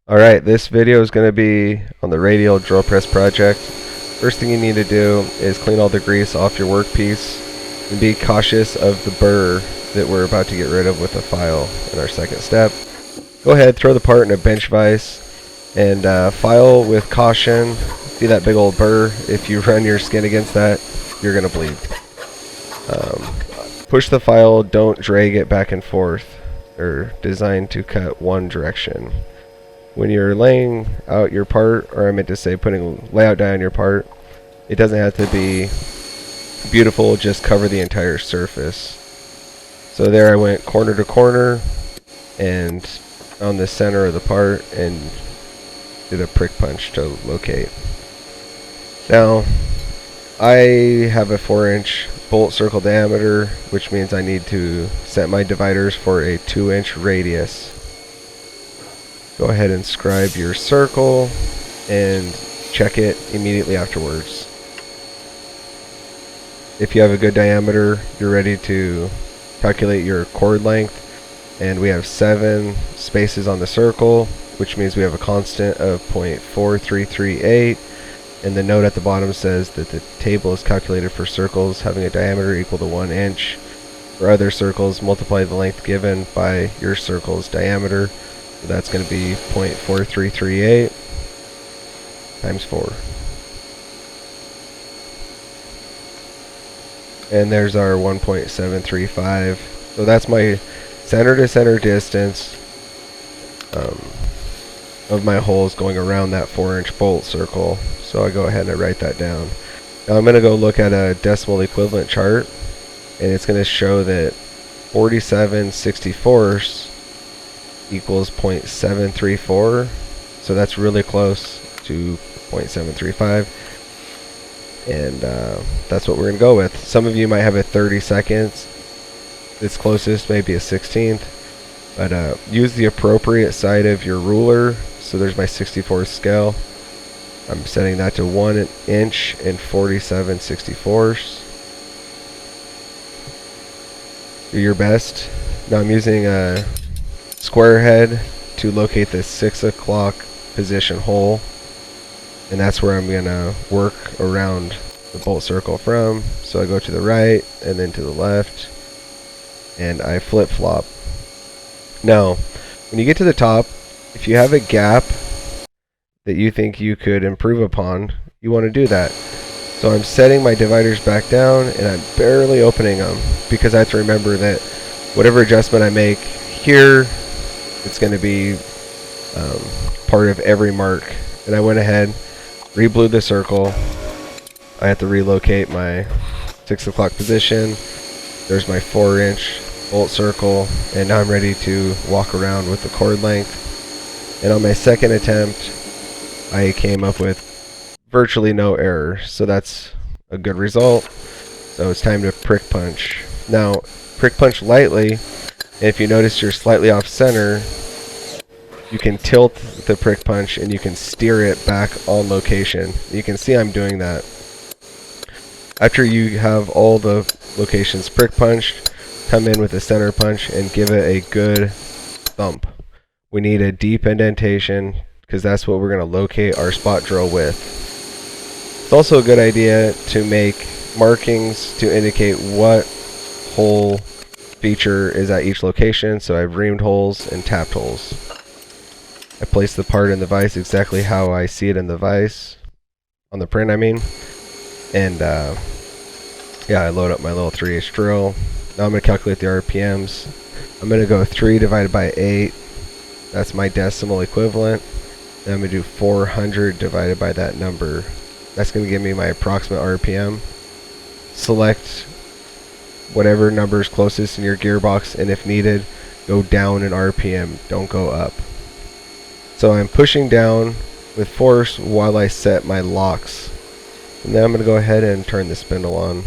Alright, this video is going to be on the Radial drill press project. First thing you need to do is clean all the grease off your workpiece and be cautious of the burr that we're about to get rid of with the file in our second step. Go ahead, throw the part in a bench vise and file with caution. See that big old burr? If you run your skin against that, you're going to bleed. Push the file, don't drag it back and forth. They're designed to cut one direction. When you're laying out your part, or I meant to say putting layout dye on your part, it doesn't have to be beautiful, just cover the entire surface. So there I went corner to corner and on the center of the part and did a prick punch to locate. Now, I have a 4-inch bolt circle diameter, which means I need to set my dividers for a 2-inch radius. Go ahead and scribe your circle and check it immediately afterwards. If you have a good diameter, you're ready to calculate your chord length, and we have 7 spaces on the circle, which means we have a constant of 0.4338, and the note at the bottom says that the table is calculated for circles having a diameter equal to 1 inch. For other circles, multiply the length given by your circle's diameter. So that's going to be 0.4338 times 4. And there's our 1.735. So that's my center to center distance of my holes going around that 4-inch bolt circle. So I go ahead and I write that down. Now I'm going to go look at a decimal equivalent chart, and it's going to show that 47/64 equals 0.734, so that's really close to 0.735, and that's what we're going to go with. Some of you might have a 30 seconds. Its closest may be a 16th, but use the appropriate side of your ruler. So there's my 64th scale. I'm setting that to 1 inch and 47/64. Do your best. Now I'm using a square head to locate the 6 o'clock position hole, and that's where I'm going to work around the bolt circle from. So I go to the right and then to the left, and I flip-flop. Now when you get to the top, if you have a gap that you think you could improve upon, you want to do that. So I'm setting my dividers back down and I'm barely opening them, because I have to remember that whatever adjustment I make here, it's going to be part of every mark. And I went ahead, re-blued the circle. I have to relocate my 6 o'clock position. There's my 4-inch bolt circle, and now I'm ready to walk around with the chord length. And on my second attempt, I came up with virtually no error, so that's a good result. So it's time to prick punch. Now, prick punch lightly, and if you notice you're slightly off center, you can tilt the prick punch and you can steer it back on location. You can see I'm doing that. After you have all the locations prick punched, come in with a center punch and give it a good thump. We need a deep indentation, because that's what we're going to locate our spot drill with. It's also a good idea to make markings to indicate what hole feature is at each location. So I've reamed holes and tapped holes. I place the part in the vise exactly how I see it in the vise, on the print I mean, and yeah, I load up my little 3/8 drill. Now I'm going to calculate the RPMs. I'm going to go 3 divided by 8. That's my decimal equivalent. Then I'm going to do 400 divided by that number. That's going to give me my approximate RPM. Select whatever number is closest in your gearbox, and if needed, go down in RPM. Don't go up. So I'm pushing down with force while I set my locks. And then I'm going to go ahead and turn the spindle on.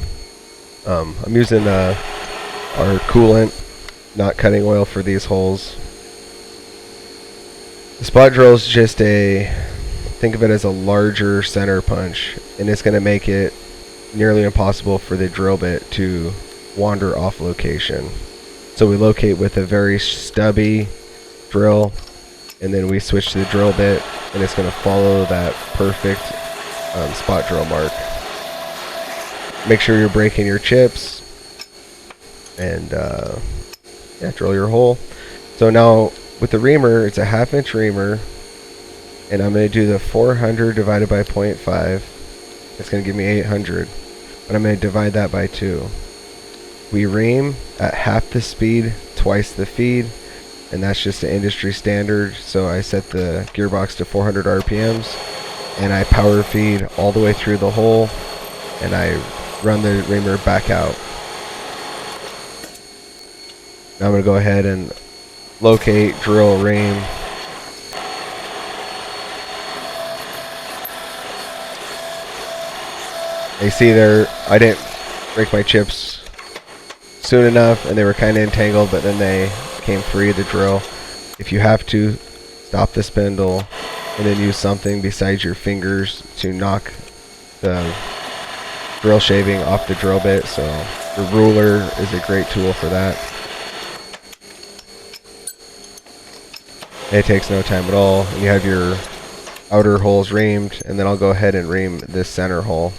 I'm using our coolant, not cutting oil, for these holes. The spot drill is just think of it as a larger center punch, and it's going to make it nearly impossible for the drill bit to wander off location. So we locate with a very stubby drill and then we switch to the drill bit, and it's going to follow that perfect spot drill mark. Make sure you're breaking your chips, and yeah, drill your hole. So now with the reamer, it's a 1/2 inch reamer, and I'm going to do the 400 divided by 0.5. It's going to give me 800, but I'm going to divide that by 2. We ream at half the speed, twice the feed, and that's just an industry standard. So I set the gearbox to 400 RPMs, and I power feed all the way through the hole, and I run the reamer back out. Now I'm going to go ahead and locate, drill, ream. You see there, I didn't break my chips soon enough, and they were kind of entangled, but then they came free of the drill. If you have to, stop the spindle and then use something besides your fingers to knock the drill shaving off the drill bit. So the ruler is a great tool for that. It takes no time at all. And you have your outer holes reamed, and then I'll go ahead and ream this center hole.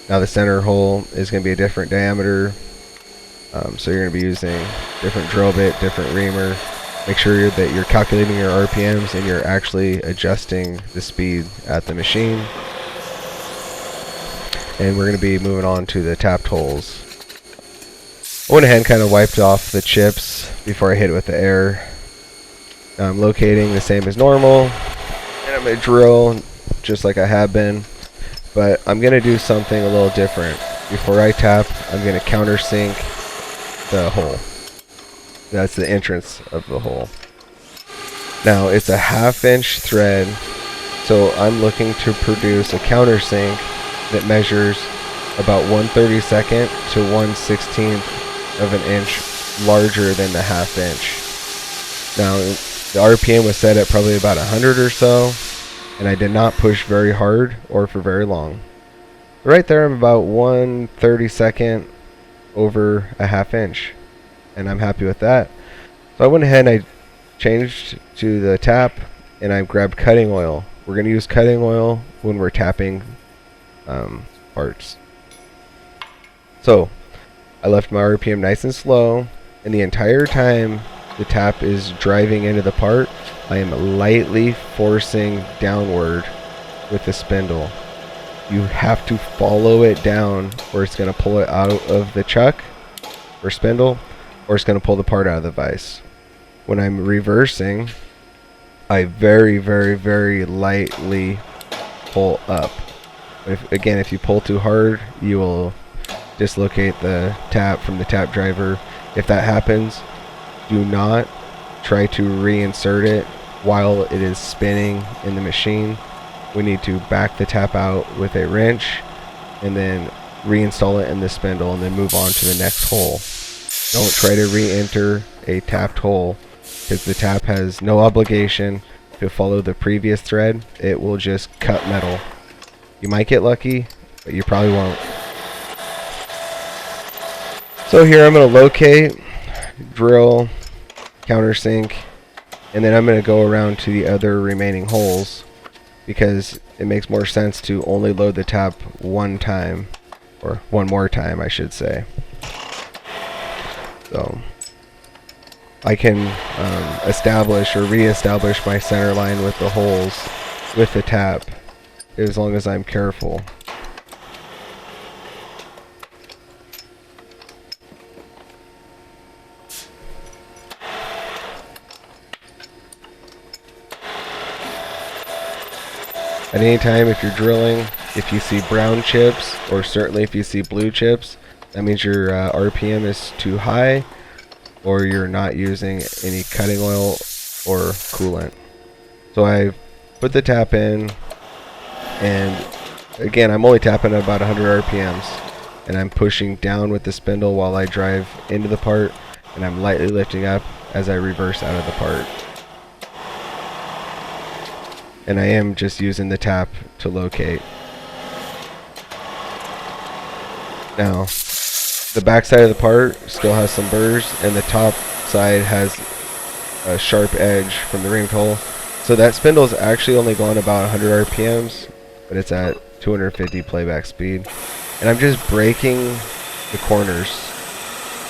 Now the center hole is going to be a different diameter, so you're going to be using different drill bit, different reamer. Make sure that you're calculating your RPMs and you're actually adjusting the speed at the machine. And we're going to be moving on to the tapped holes. I went ahead and kind of wiped off the chips before I hit it with the air. Now I'm locating the same as normal, and I'm going to drill just like I have been. But I'm going to do something a little different. Before I tap, I'm going to countersink the hole. That's the entrance of the hole. Now, it's a 1/2 inch thread, so I'm looking to produce a countersink that measures about 1/32 to 1/16 of an inch larger than the 1/2 inch. Now, the RPM was set at probably about 100 or so, and I did not push very hard or for very long. Right there, I'm about 1/32 over a 1/2 inch, and I'm happy with that. So I went ahead and I changed to the tap, and I grabbed cutting oil. We're going to use cutting oil when we're tapping parts. So I left my RPM nice and slow, and the entire time the tap is driving into the part, I am lightly forcing downward with the spindle. You have to follow it down, or it's going to pull it out of the chuck or spindle, or it's going to pull the part out of the vise. When I'm reversing, I very, very, very lightly pull up. If you pull too hard, you will dislocate the tap from the tap driver. If that happens, do not try to reinsert it while it is spinning in the machine. We need to back the tap out with a wrench and then reinstall it in the spindle and then move on to the next hole. Don't try to re-enter a tapped hole, because the tap has no obligation to follow the previous thread. It will just cut metal. You might get lucky, but you probably won't. So here I'm going to locate, drill, countersink, and then I'm going to go around to the other remaining holes, because it makes more sense to only load the tap one time, or one more time I should say. So I can establish or re-establish my center line with the holes with the tap, as long as I'm careful. At any time, if you're drilling, if you see brown chips, or certainly if you see blue chips, that means your RPM is too high, or you're not using any cutting oil or coolant. So I put the tap in, and again, I'm only tapping at about 100 RPMs, and I'm pushing down with the spindle while I drive into the part, and I'm lightly lifting up as I reverse out of the part. And I am just using the tap to locate. Now, The back side of the part still has some burrs, and the top side has a sharp edge from the reamed hole. So that spindle is actually only going about 100 RPMs, but it's at 250 playback speed. And I'm just breaking the corners.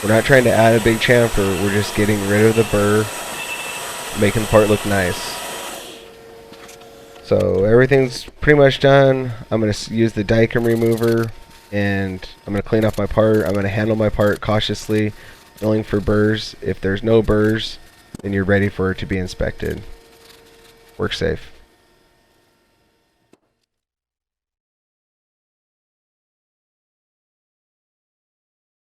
We're not trying to add a big chamfer, we're just getting rid of the burr, making the part look nice. So everything's pretty much done. I'm going to use the Dicam remover, and I'm going to clean off my part. I'm going to handle my part cautiously, feeling for burrs. If there's no burrs, then you're ready for it to be inspected. Work safe.